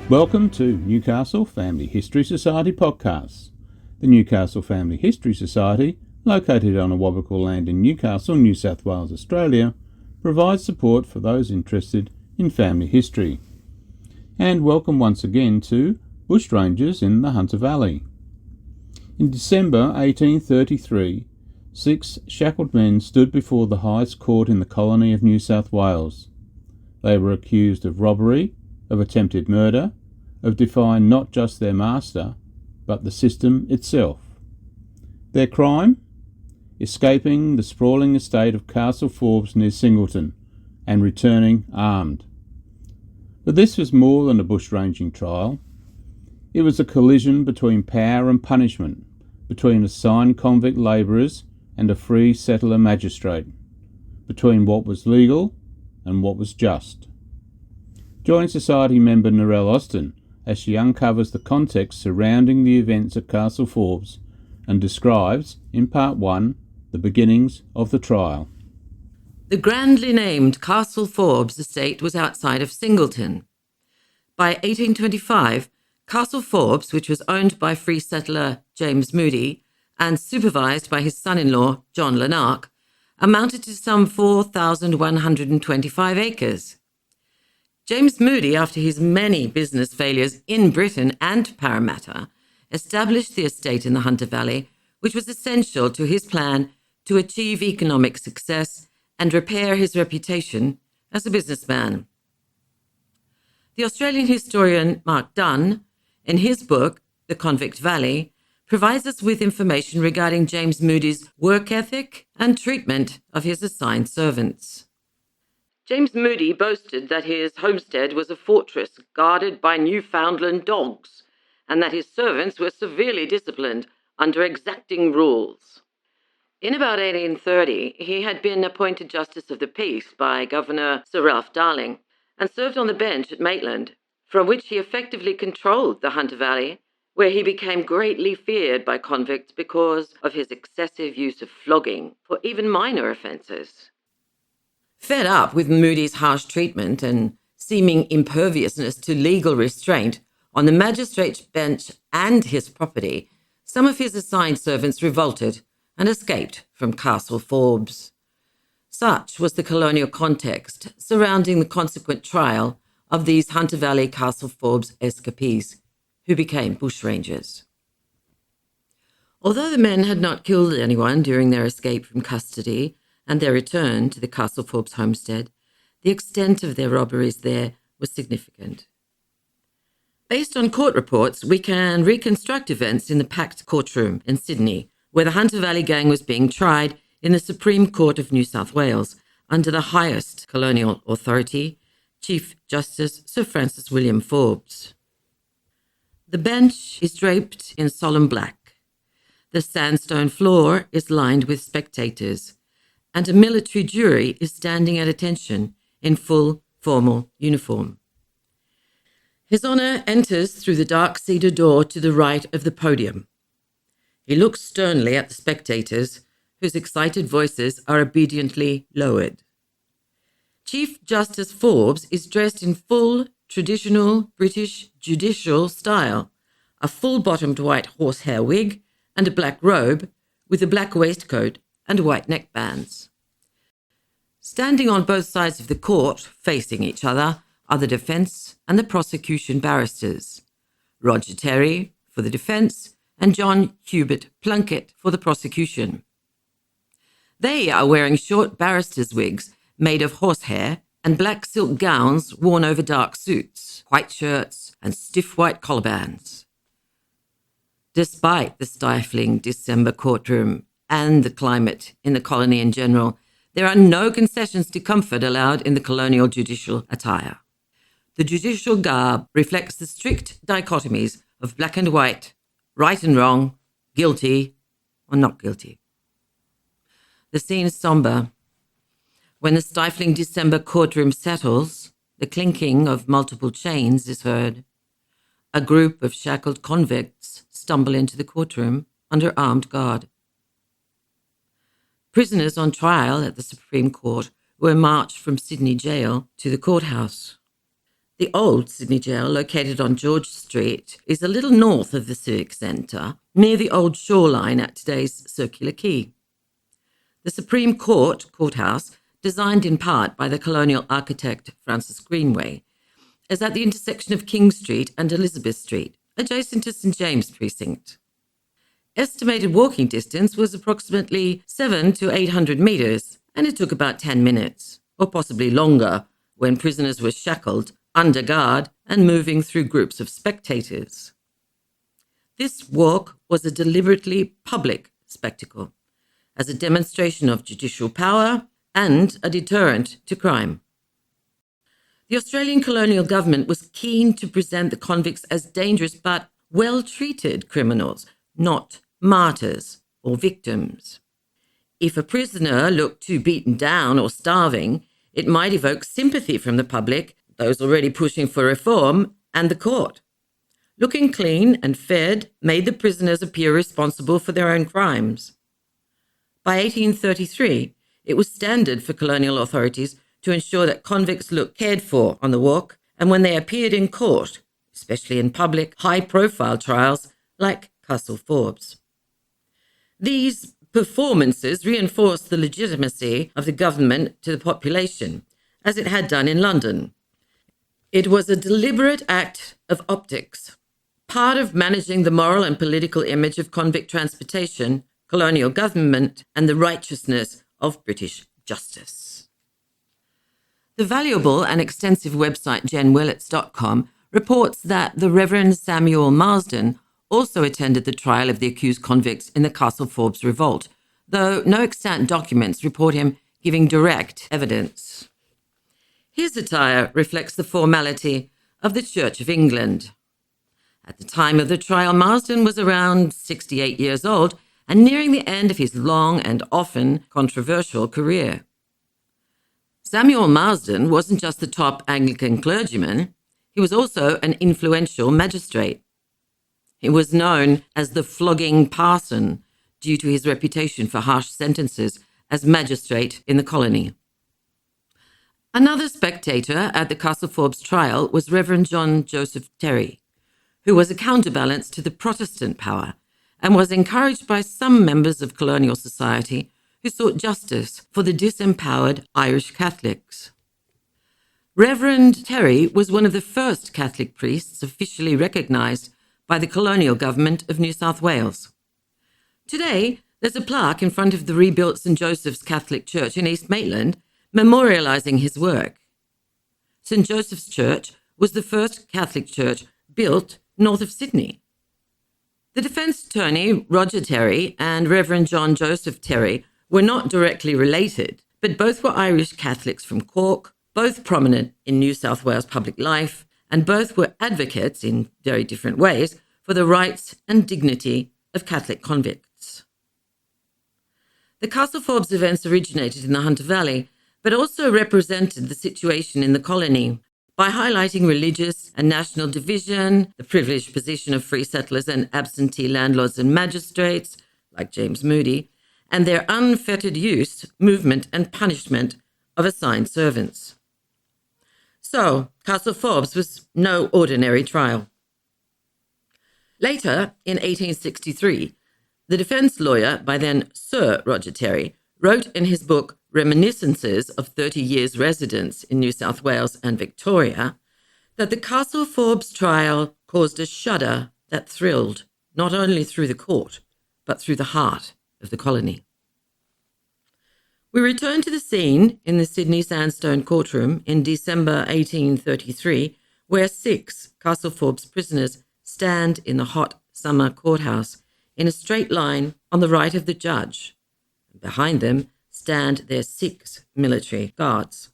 Welcome to Newcastle Family History Society podcasts. The Newcastle Family History Society, located on Awabakal land in Newcastle, New South Wales, Australia, provides support for those interested in family history. And welcome once again to Bushrangers in the Hunter Valley. In December 1833, 6 shackled men stood before the highest court in the colony of New South Wales. They were accused of robbery, of attempted murder, of defying not just their master, but the system itself. Their crime? Escaping the sprawling estate of Castle Forbes near Singleton and returning armed. But this was more than a bushranging trial. It was a collision between power and punishment, between assigned convict labourers and a free settler magistrate, between what was legal and what was just. Join Society member Narelle Austen as she uncovers the context surrounding the events at Castle Forbes and describes, in Part 1, the beginnings of the trial. The grandly named Castle Forbes estate was outside of Singleton. By 1825, Castle Forbes, which was owned by free settler James Moody and supervised by his son-in-law John Lanark, amounted to some 4,125 acres. James Moody, after his many business failures in Britain and Parramatta, established the estate in the Hunter Valley, which was essential to his plan to achieve economic success and repair his reputation as a businessman. The Australian historian Mark Dunn, in his book, The Convict Valley, provides us with information regarding James Moody's work ethic and treatment of his assigned servants. James Moody boasted that his homestead was a fortress guarded by Newfoundland dogs, and that his servants were severely disciplined under exacting rules. In about 1830, he had been appointed Justice of the Peace by Governor Sir Ralph Darling and served on the bench at Maitland, from which he effectively controlled the Hunter Valley, where he became greatly feared by convicts because of his excessive use of flogging for even minor offences. Fed up with Moody's harsh treatment and seeming imperviousness to legal restraint on the magistrate's bench and his property, some of his assigned servants revolted and escaped from Castle Forbes. Such was the colonial context surrounding the consequent trial of these Hunter Valley Castle Forbes escapees, who became bushrangers. Although the men had not killed anyone during their escape from custody and their return to the Castle Forbes homestead, the extent of their robberies there was significant. Based on court reports, we can reconstruct events in the packed courtroom in Sydney, where the Hunter Valley gang was being tried in the Supreme Court of New South Wales under the highest colonial authority, Chief Justice Sir Francis William Forbes. The bench is draped in solemn black. The sandstone floor is lined with spectators, and a military jury is standing at attention in full formal uniform. His Honour enters through the dark cedar door to the right of the podium. He looks sternly at the spectators, whose excited voices are obediently lowered. Chief Justice Forbes is dressed in full traditional British judicial style, a full-bottomed white horsehair wig and a black robe with a black waistcoat and white neckbands. Standing on both sides of the court, facing each other, are the defence and the prosecution barristers, Roger Terry for the defence and John Hubert Plunkett for the prosecution. They are wearing short barristers' wigs made of horsehair and black silk gowns worn over dark suits, white shirts and stiff white collar bands. Despite the stifling December courtroom and the climate in the colony in general, there are no concessions to comfort allowed in the colonial judicial attire. The judicial garb reflects the strict dichotomies of black and white, right and wrong, guilty or not guilty. The scene is somber. When the stifling December courtroom settles, the clinking of multiple chains is heard. A group of shackled convicts stumble into the courtroom under armed guard. Prisoners on trial at the Supreme Court were marched from Sydney Jail to the courthouse. The old Sydney Jail, located on George Street, is a little north of the Civic Centre, near the old shoreline at today's Circular Quay. The Supreme Courthouse, designed in part by the colonial architect Francis Greenway, is at the intersection of King Street and Elizabeth Street, adjacent to St James Precinct. Estimated walking distance was approximately 700 to 800 metres, and it took about 10 minutes, or possibly longer, when prisoners were shackled, under guard, and moving through groups of spectators. This walk was a deliberately public spectacle, as a demonstration of judicial power and a deterrent to crime. The Australian colonial government was keen to present the convicts as dangerous but well-treated criminals, not martyrs or victims. If a prisoner looked too beaten down or starving, it might evoke sympathy from the public, those already pushing for reform, and the court. Looking clean and fed made the prisoners appear responsible for their own crimes. By 1833, it was standard for colonial authorities to ensure that convicts looked cared for on the walk and when they appeared in court, especially in public, high-profile trials like Castle Forbes. These performances reinforced the legitimacy of the government to the population, as it had done in London. It was a deliberate act of optics, part of managing the moral and political image of convict transportation, colonial government, and the righteousness of British justice. The valuable and extensive website jenwillets.com reports that the Reverend Samuel Marsden also attended the trial of the accused convicts in the Castle Forbes Revolt, though no extant documents report him giving direct evidence. His attire reflects the formality of the Church of England. At the time of the trial, Marsden was around 68 years old and nearing the end of his long and often controversial career. Samuel Marsden wasn't just the top Anglican clergyman, he was also an influential magistrate. He was known as the flogging parson due to his reputation for harsh sentences as magistrate in the colony. Another spectator at the Castle Forbes trial was Reverend John Joseph Terry, who was a counterbalance to the Protestant power and was encouraged by some members of colonial society who sought justice for the disempowered Irish Catholics. Reverend Terry was one of the first Catholic priests officially recognised by the colonial government of New South Wales. Today, there's a plaque in front of the rebuilt St Joseph's Catholic Church in East Maitland memorialising his work. St Joseph's Church was the first Catholic church built north of Sydney. The defence attorney, Roger Terry, and Reverend John Joseph Terry were not directly related, but both were Irish Catholics from Cork, both prominent in New South Wales public life, and both were advocates, in very different ways, for the rights and dignity of Catholic convicts. The Castle Forbes events originated in the Hunter Valley, but also represented the situation in the colony by highlighting religious and national division, the privileged position of free settlers and absentee landlords and magistrates, like James Moody, and their unfettered use, movement and punishment of assigned servants. So, Castle Forbes was no ordinary trial. Later, in 1863, the defence lawyer, by then Sir Roger Terry, wrote in his book Reminiscences of 30 Years' Residence in New South Wales and Victoria that the Castle Forbes trial caused a shudder that thrilled not only through the court, but through the heart of the colony. We return to the scene in the Sydney Sandstone courtroom in December 1833, where 6 Castle Forbes prisoners stand in the hot summer courthouse in a straight line on the right of the judge. Behind them stand their 6 military guards.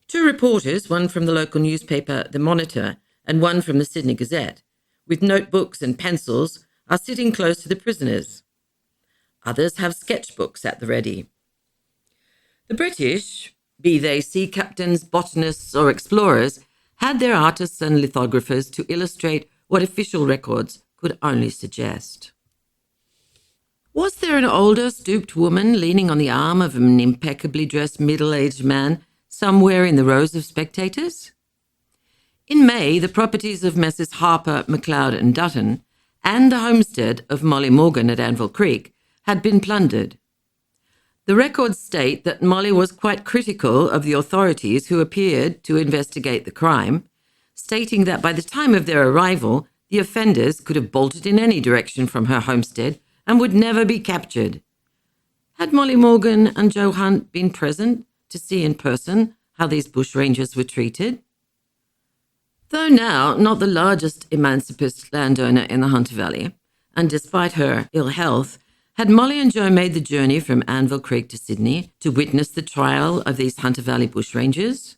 2 reporters, one from the local newspaper The Monitor and one from the Sydney Gazette, with notebooks and pencils, are sitting close to the prisoners. Others have sketchbooks at the ready. The British, be they sea captains, botanists or explorers, had their artists and lithographers to illustrate what official records could only suggest. Was there an older, stooped woman leaning on the arm of an impeccably dressed middle-aged man somewhere in the rows of spectators? In May, the properties of Messrs. Harper, MacLeod and Dutton and the homestead of Molly Morgan at Anvil Creek had been plundered. The records state that Molly was quite critical of the authorities who appeared to investigate the crime, stating that by the time of their arrival, the offenders could have bolted in any direction from her homestead and would never be captured. Had Molly Morgan and Joe Hunt been present to see in person how these bushrangers were treated? Though now not the largest emancipist landowner in the Hunter Valley, and despite her ill health, had Molly and Joe made the journey from Anvil Creek to Sydney to witness the trial of these Hunter Valley bushrangers?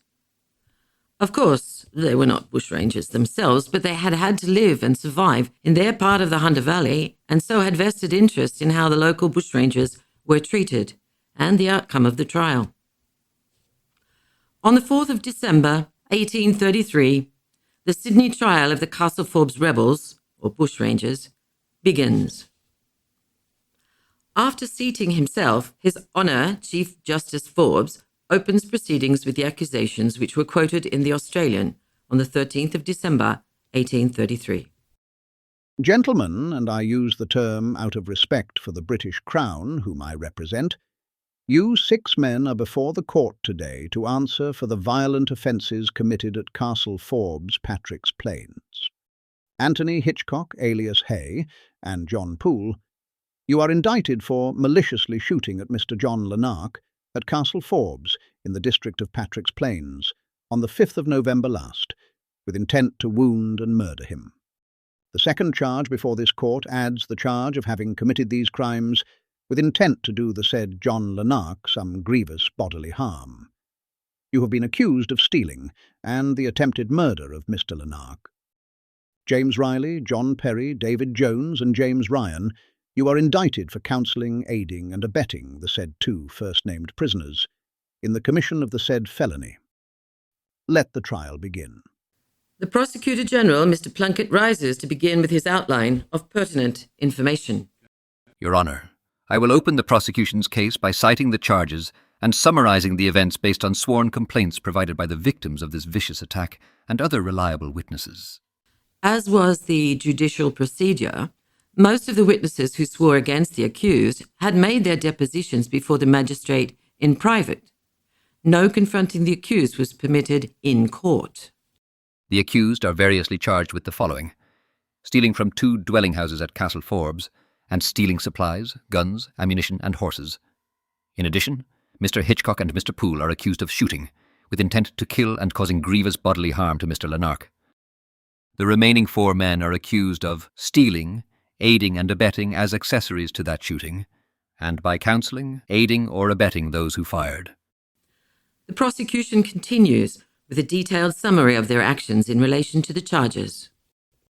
Of course, they were not bushrangers themselves, but they had had to live and survive in their part of the Hunter Valley, and so had vested interest in how the local bushrangers were treated and the outcome of the trial. On the 4th of December, 1833, the Sydney trial of the Castle Forbes rebels, or bushrangers, begins. After seating himself, His Honour Chief Justice Forbes opens proceedings with the accusations which were quoted in the Australian on the 13th of December, 1833. Gentlemen, and I use the term out of respect for the British Crown, whom I represent, you 6 men are before the court today to answer for the violent offences committed at Castle Forbes, Patrick's Plains. Anthony Hitchcock, alias Hay, and John Poole, you are indicted for maliciously shooting at Mr. John Lanark at Castle Forbes in the district of Patrick's Plains on the 5th of November last, with intent to wound and murder him. The second charge before this court adds the charge of having committed these crimes with intent to do the said John Lanark some grievous bodily harm. You have been accused of stealing and the attempted murder of Mr. Lanark. James Riley, John Perry, David Jones and James Ryan, you are indicted for counselling, aiding and abetting the said 2 first-named prisoners in the commission of the said felony. Let the trial begin. The Prosecutor General, Mr. Plunkett, rises to begin with his outline of pertinent information. Your Honour, I will open the prosecution's case by citing the charges and summarising the events based on sworn complaints provided by the victims of this vicious attack and other reliable witnesses. As was the judicial procedure, most of the witnesses who swore against the accused had made their depositions before the magistrate in private. No confronting the accused was permitted in court. The accused are variously charged with the following: stealing from 2 dwelling houses at Castle Forbes, and stealing supplies, guns, ammunition and horses. In addition, Mr. Hitchcock and Mr. Poole are accused of shooting, with intent to kill and causing grievous bodily harm to Mr. Lanark. The remaining 4 men are accused of stealing, aiding and abetting as accessories to that shooting, and by counselling, aiding or abetting those who fired. The prosecution continues with a detailed summary of their actions in relation to the charges.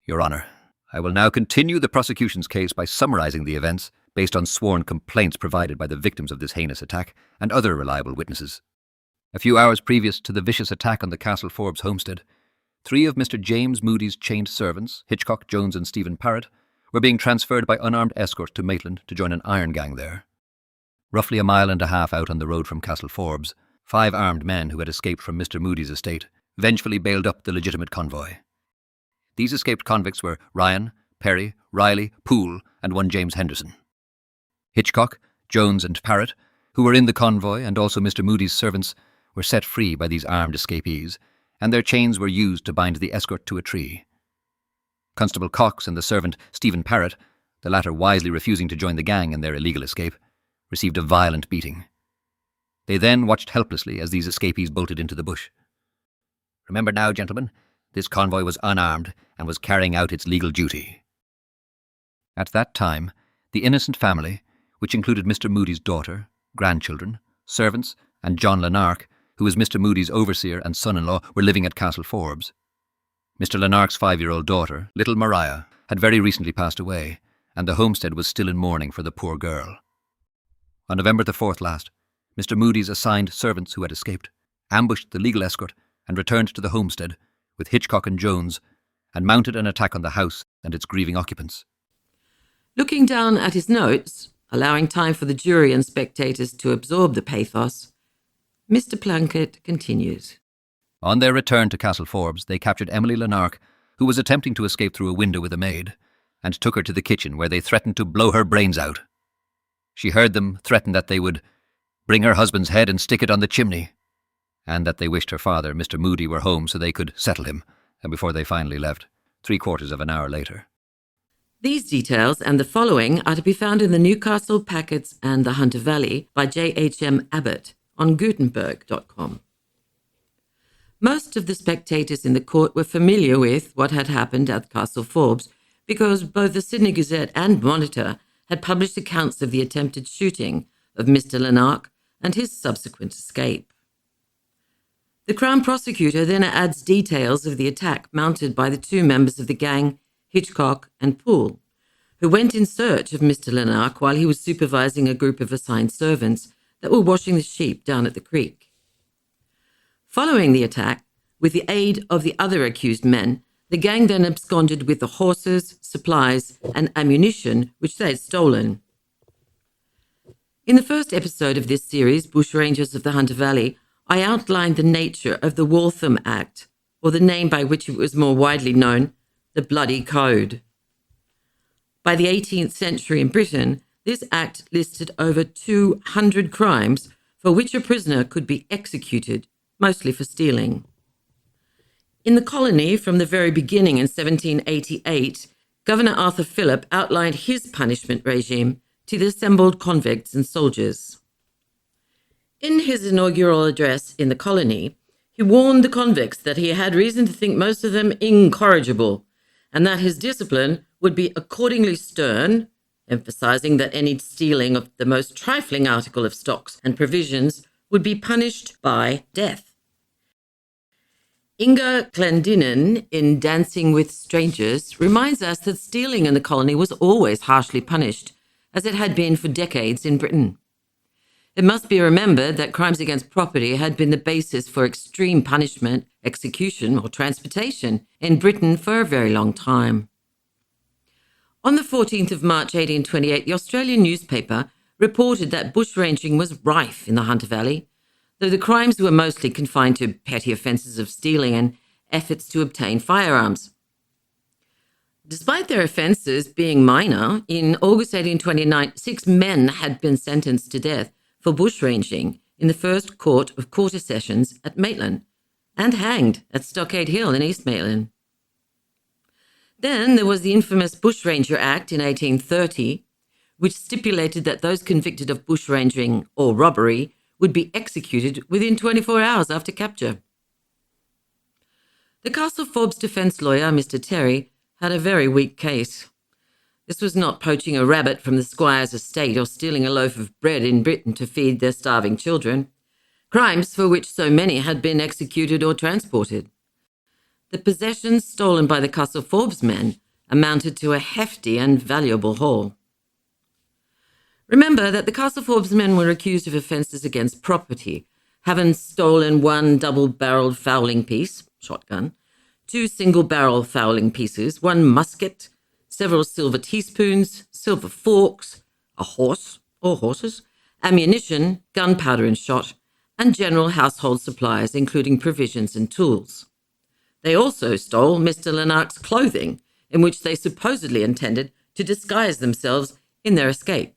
Your Honour, I will now continue the prosecution's case by summarising the events based on sworn complaints provided by the victims of this heinous attack and other reliable witnesses. A few hours previous to the vicious attack on the Castle Forbes homestead, 3 of Mr. James Moody's chained servants, Hitchcock, Jones and Stephen Parrott, were being transferred by unarmed escorts to Maitland to join an iron gang there. Roughly a mile and a half out on the road from Castle Forbes, 5 armed men who had escaped from Mr. Moody's estate vengefully bailed up the legitimate convoy. These escaped convicts were Ryan, Perry, Riley, Poole, and one James Henderson. Hitchcock, Jones and Parrott, who were in the convoy and also Mr. Moody's servants, were set free by these armed escapees, and their chains were used to bind the escort to a tree. Constable Cox and the servant Stephen Parrott, the latter wisely refusing to join the gang in their illegal escape, received a violent beating. They then watched helplessly as these escapees bolted into the bush. Remember now, gentlemen, this convoy was unarmed and was carrying out its legal duty. At that time, the innocent family, which included Mr. Moody's daughter, grandchildren, servants, and John Lanark, who was Mr. Moody's overseer and son-in-law, were living at Castle Forbes. Mr. Lanark's 5-year-old daughter, little Mariah, had very recently passed away, and the homestead was still in mourning for the poor girl. On November the 4th last, Mr. Moody's assigned servants who had escaped, ambushed the legal escort, and returned to the homestead, with Hitchcock and Jones, and mounted an attack on the house and its grieving occupants. Looking down at his notes, allowing time for the jury and spectators to absorb the pathos, Mr. Plunkett continues. On their return to Castle Forbes, they captured Emily Lanark, who was attempting to escape through a window with a maid, and took her to the kitchen where they threatened to blow her brains out. She heard them threaten that they would bring her husband's head and stick it on the chimney, and that they wished her father, Mr. Moody, were home so they could settle him, and before they finally left, 3/4 of an hour later. These details and the following are to be found in the Newcastle Packets and the Hunter Valley by J.H.M. Abbott on Gutenberg.com. Most of the spectators in the court were familiar with what had happened at Castle Forbes because both the Sydney Gazette and Monitor had published accounts of the attempted shooting of Mr. Lanark and his subsequent escape. The Crown Prosecutor then adds details of the attack mounted by the two members of the gang, Hitchcock and Poole, who went in search of Mr. Lanark while he was supervising a group of assigned servants that were washing the sheep down at the creek. Following the attack, with the aid of the other accused men, the gang then absconded with the horses, supplies, and ammunition which they had stolen. In the first episode of this series, Bushrangers of the Hunter Valley, I outlined the nature of the Waltham Act, or the name by which it was more widely known, the Bloody Code. By the 18th century in Britain, this act listed over 200 crimes for which a prisoner could be executed, mostly for stealing. In the colony from the very beginning in 1788, Governor Arthur Phillip outlined his punishment regime to the assembled convicts and soldiers. In his inaugural address in the colony, he warned the convicts that he had reason to think most of them incorrigible, and that his discipline would be accordingly stern, emphasizing that any stealing of the most trifling article of stocks and provisions would be punished by death. Inga Clendinen, in Dancing with Strangers, reminds us that stealing in the colony was always harshly punished, as it had been for decades in Britain. It must be remembered that crimes against property had been the basis for extreme punishment, execution, or transportation in Britain for a very long time. On the 14th of March 1828, the Australian newspaper reported that bushranging was rife in the Hunter Valley, though the crimes were mostly confined to petty offences of stealing and efforts to obtain firearms. Despite their offences being minor, in August 1829, 6 men had been sentenced to death for bushranging in the first court of quarter sessions at Maitland and hanged at Stockade Hill in East Maitland. Then there was the infamous Bushranger Act in 1830, which stipulated that those convicted of bushranging or robbery would be executed within 24 hours after capture. The Castle Forbes defence lawyer, Mr. Terry, had a very weak case. This was not poaching a rabbit from the squire's estate or stealing a loaf of bread in Britain to feed their starving children, crimes for which so many had been executed or transported. The possessions stolen by the Castle Forbes men amounted to a hefty and valuable haul. Remember that the Castle Forbes men were accused of offences against property, having stolen 1 double-barrelled fowling piece, shotgun, 2 single-barrel fowling pieces, 1 musket, several silver teaspoons, silver forks, a horse or horses, ammunition, gunpowder and shot, and general household supplies, including provisions and tools. They also stole Mr. Lanark's clothing, in which they supposedly intended to disguise themselves in their escape.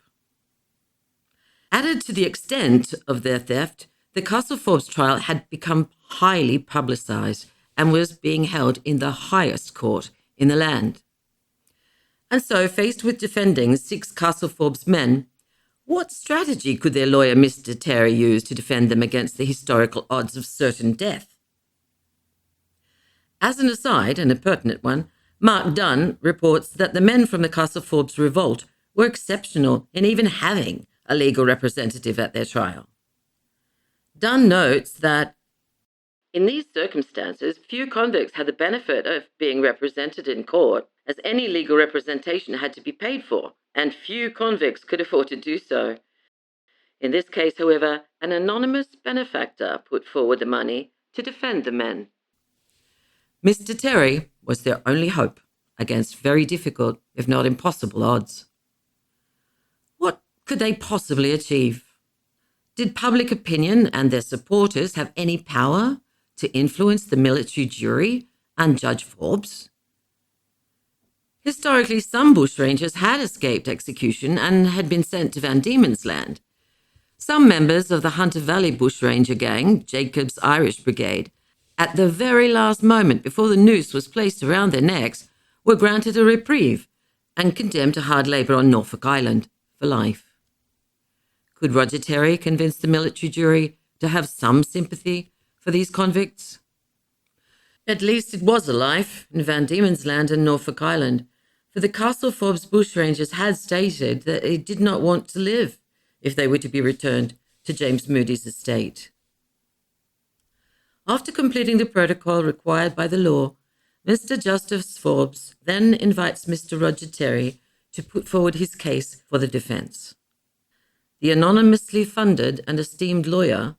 Added to the extent of their theft, the Castle Forbes trial had become highly publicised and was being held in the highest court in the land. And so, faced with defending 6 Castle Forbes men, what strategy could their lawyer, Mr. Terry, use to defend them against the historical odds of certain death? As an aside, and a pertinent one, Mark Dunn reports that the men from the Castle Forbes revolt were exceptional in even having a legal representative at their trial. Dunn notes that in these circumstances, few convicts had the benefit of being represented in court, as any legal representation had to be paid for, and few convicts could afford to do so. In this case, however, an anonymous benefactor put forward the money to defend the men. Mr. Terry was their only hope against very difficult, if not impossible, odds. What could they possibly achieve? Did public opinion and their supporters have any power to influence the military jury and Judge Forbes? Historically, some bushrangers had escaped execution and had been sent to Van Diemen's Land. Some members of the Hunter Valley bushranger gang, Jacob's Irish Brigade, at the very last moment before the noose was placed around their necks, were granted a reprieve and condemned to hard labour on Norfolk Island for life. Could Roger Terry convince the military jury to have some sympathy for these convicts? At least it was a life in Van Diemen's Land and Norfolk Island, for the Castle Forbes bushrangers had stated that they did not want to live if they were to be returned to James Moody's estate. After completing the protocol required by the law, Mr. Justice Forbes then invites Mr. Roger Terry to put forward his case for the defence. The anonymously funded and esteemed lawyer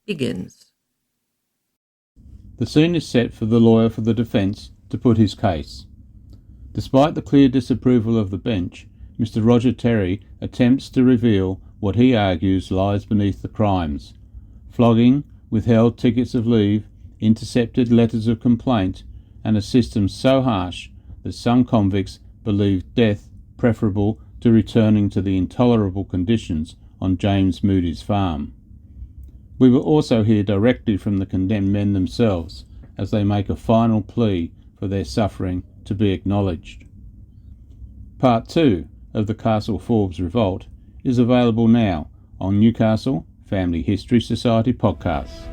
begins. The scene is set for the lawyer for the defence to put his case. Despite the clear disapproval of the bench, Mr. Roger Terry attempts to reveal what he argues lies beneath the crimes: flogging, withheld tickets of leave, intercepted letters of complaint, and a system so harsh that some convicts believed death preferable to returning to the intolerable conditions on James Moody's farm. We will also hear directly from the condemned men themselves as they make a final plea for their suffering to be acknowledged. Part 2 of the Castle Forbes Revolt is available now on Newcastle Family History Society podcasts.